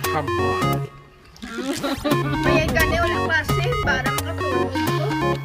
Come on. Mayay ka na ulang klase para makatulog ko.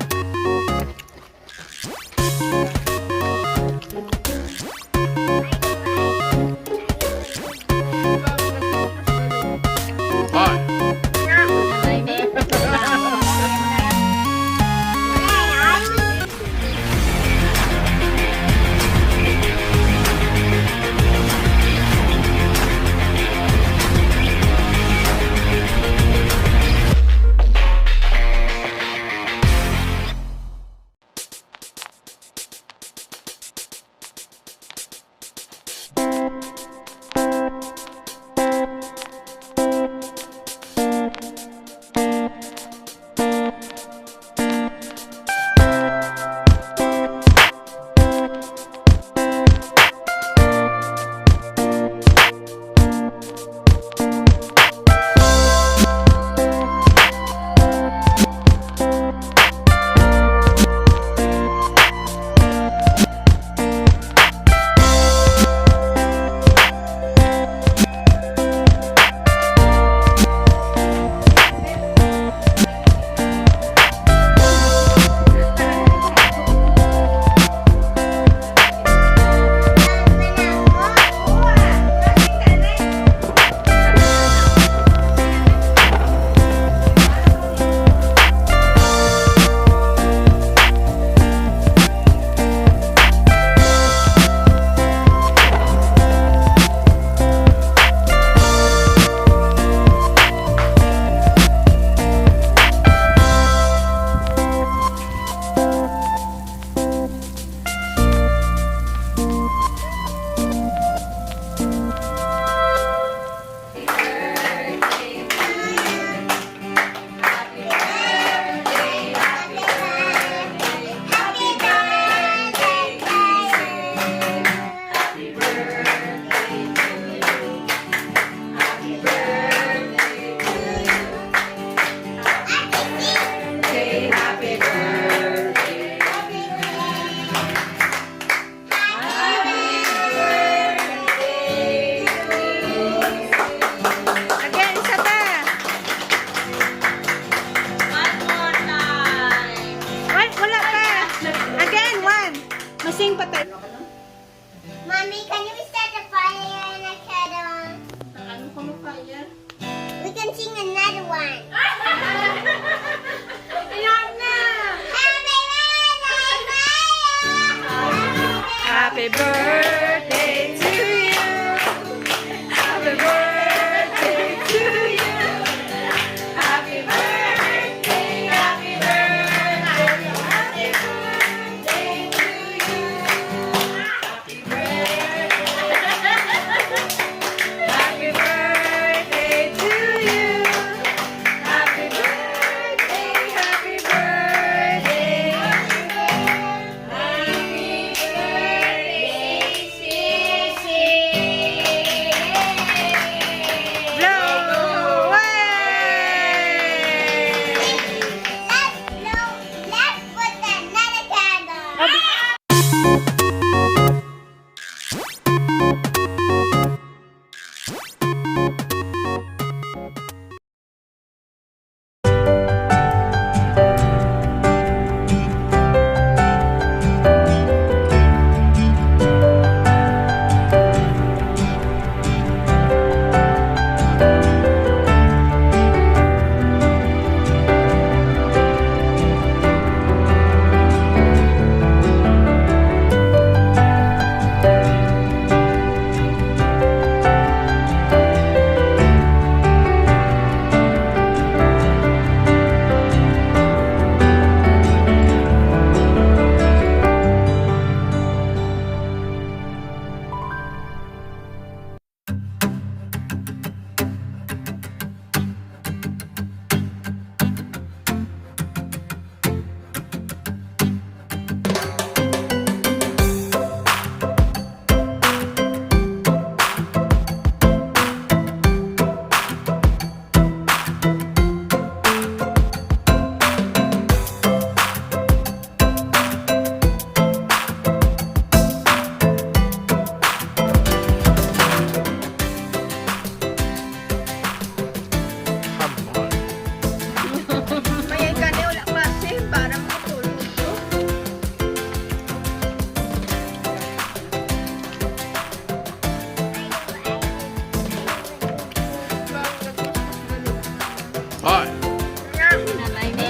Masing patay. Mommy, can you start a fire in a kettle? Ano ko mo fire? We can sing another one. Ayan na! Happy birthday, fire! Happy birthday to you. Happy birthday to you. Happy birthday, happy birthday, happy birthday to you. Happy birthday. Happy birthday to you. Happy birthday, happy birthday. Happy birthday to Hi. Nanay ni.